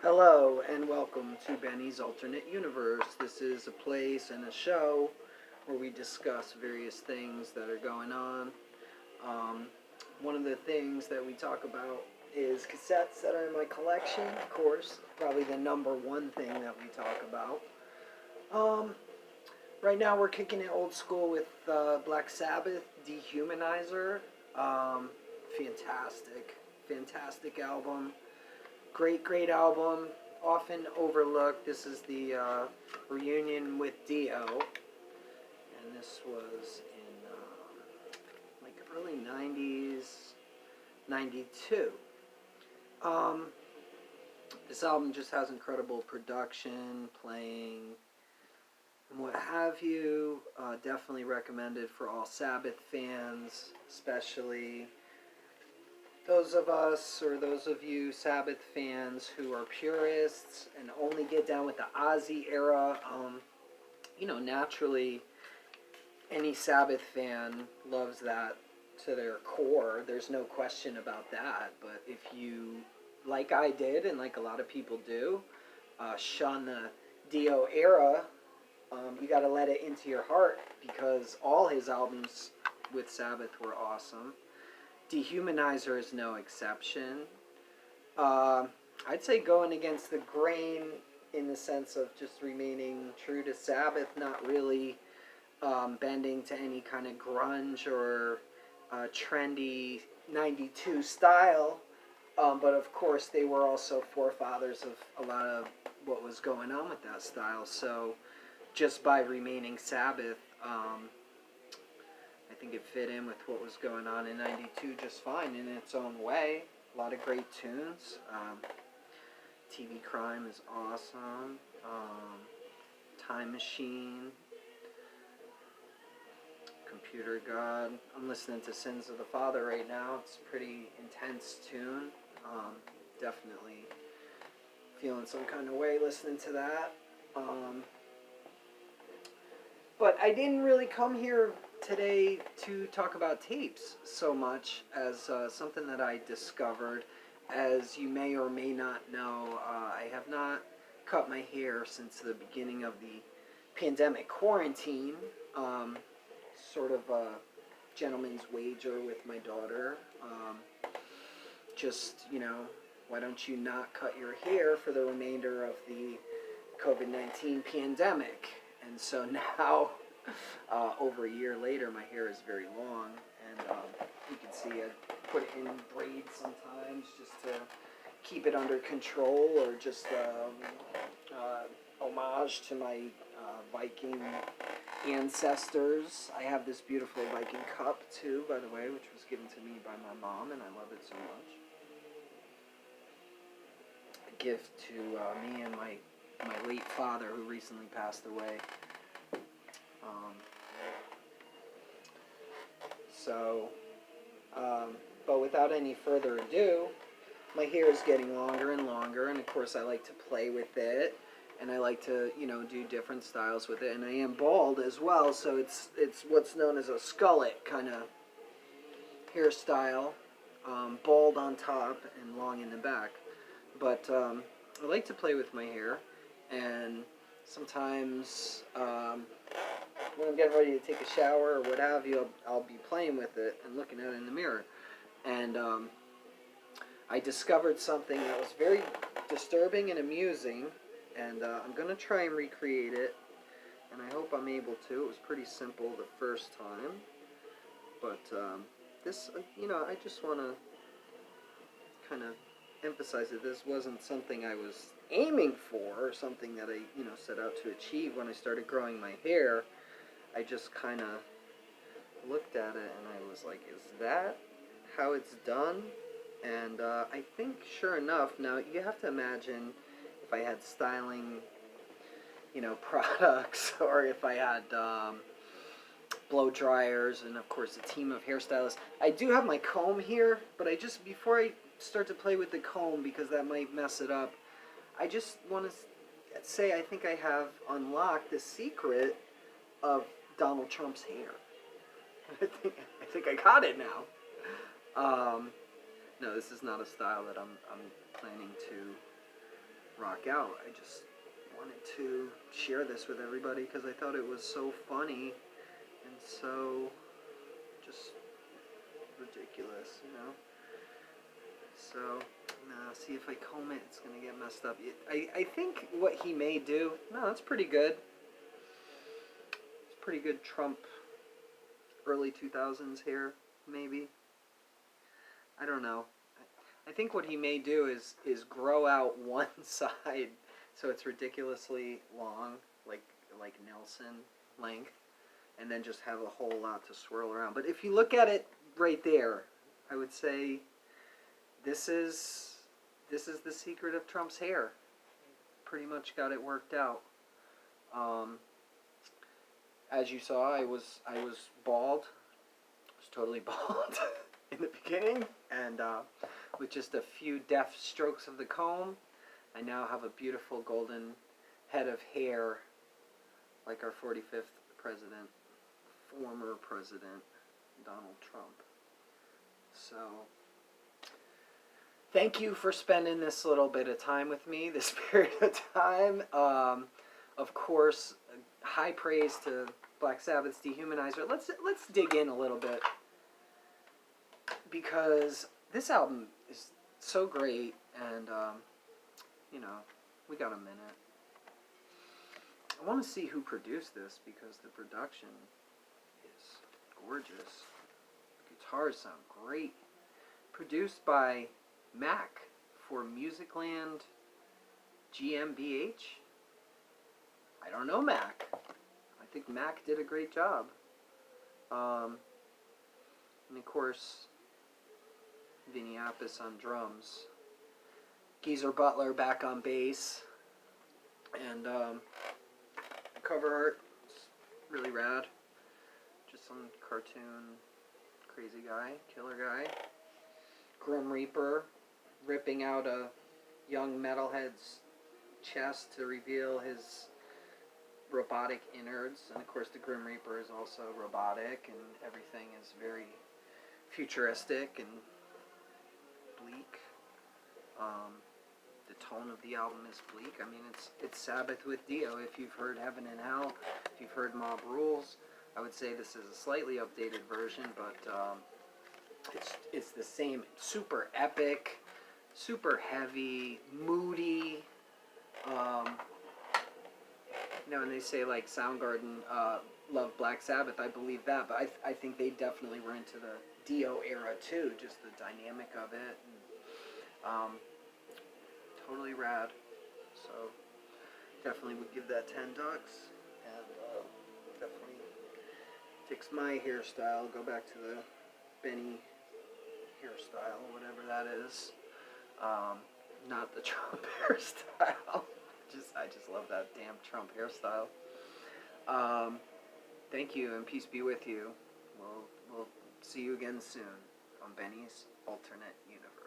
Hello and welcome to Benny's Alternate Universe. This is a place and a show where we discuss various things that are going on. Um, One of the things that we talk about is cassettes that are in my collection, of course. Probably the number one thing that we talk about. Um, right now we're kicking it old school with Black Sabbath, Dehumanizer. Um, fantastic, fantastic album. Great album. Often overlooked. This is the reunion with Dio, and this was in like early '90s, '92. Um, this album just has incredible production, playing, and what have you. Definitely recommended for all Sabbath fans, especially those of us or those of you Sabbath fans who are purists and only get down with the Ozzy era. Naturally, any Sabbath fan loves that to their core. There's no question about that. But if you, like I did and like a lot of people do, shun the Dio era, you got to let it into your heart because all his albums with Sabbath were awesome. Dehumanizer is no exception. Uh, I'd say going against the grain in the sense of just remaining true to Sabbath, not really bending to any kind of grunge or trendy 92 style. But of course, they were also forefathers of a lot of what was going on with that style. So just by remaining Sabbath, I think it fit in with what was going on in '92 just fine in its own way. A lot of great tunes. TV Crime is awesome. Time Machine. Computer God. I'm listening to Sins of the Father right now. It's a pretty intense tune. Definitely feeling some kind of way listening to that. But I didn't really come here today to talk about tapes so much as something that I discovered. As you may or may not know, I have not cut my hair since the beginning of the pandemic quarantine. Sort of a gentleman's wager with my daughter. Why don't you not cut your hair for the remainder of the COVID-19 pandemic? And so now, over a year later, my hair is very long, and you can see I put it in braids sometimes just to keep it under control, or just homage to my Viking ancestors. I have this beautiful Viking cup too, by the way, which was given to me by my mom, and I love it so much. A gift to me and my late father, who recently passed away. But without any further ado, my hair is getting longer and longer, and of course I like to play with it, and I like to, do different styles with it, and I am bald as well, so it's what's known as a skullet kind of hairstyle, bald on top and long in the back. But I like to play with my hair, and sometimes when I'm getting ready to take a shower or what have you, I'll be playing with it and looking at it in the mirror. And I discovered something that was very disturbing and amusing, and I'm going to try and recreate it, and I hope I'm able to. It was pretty simple the first time, but this, I just want to kind of emphasize that this wasn't something I was aiming for, or something that I, set out to achieve when I started growing my hair. I just kind of looked at it and I was like, is that how it's done? And I think, sure enough, now you have to imagine if I had styling, products, or if I had blow dryers, and of course a team of hairstylists. I do have my comb here, but before I start to play with the comb, because that might mess it up, I just want to say I think I have unlocked the secret of Donald Trump's hair. I think I got it now. No, this is not a style that I'm planning to rock out. I just wanted to share this with everybody because I thought it was so funny and so just ridiculous, you know. So, see if I comb it, it's going to get messed up. I think what he may do, no, that's pretty good. It's pretty good Trump early 2000s hair, maybe. I don't know. I think what he may do is grow out one side so it's ridiculously long, like Nelson length, and then just have a whole lot to swirl around. But if you look at it right there, I would say this is the secret of Trump's hair. Pretty much got it worked out. As you saw, I was bald. I was totally bald in the beginning, and with just a few deft strokes of the comb, I now have a beautiful golden head of hair, like our 45th president, former president, Donald Trump. So, thank you for spending this little bit of time with me, this period of time. Of course, high praise to Black Sabbath's Dehumanizer. Let's dig in a little bit, because this album is so great, and we got a minute. I want to see who produced this, because the production is gorgeous. The guitars sound great. Produced by Mac for Musicland GmbH. I don't know Mac. I think Mac did a great job. And of course, Vinny Appice on drums. Geezer Butler back on bass. And the cover art is really rad. Just some cartoon crazy guy, killer guy. Grim Reaper ripping out a young metalhead's chest to reveal his robotic innards. And of course the Grim Reaper is also robotic, and everything is very futuristic and bleak. The tone of the album is bleak. I mean, it's Sabbath with Dio. If you've heard Heaven and Hell, if you've heard Mob Rules, I would say this is a slightly updated version, but it's the same. Super epic, super heavy, moody. And they say like Soundgarden loved Black Sabbath. I believe that, but I think they definitely were into the Dio era too. Just the dynamic of it. And, totally rad. So definitely would give that $10, and definitely fix my hairstyle. Go back to the Benny hairstyle, whatever that is. Not the Trump hairstyle. I just love that damn Trump hairstyle. Thank you, and peace be with you. We'll see you again soon on Benny's Alternate Universe.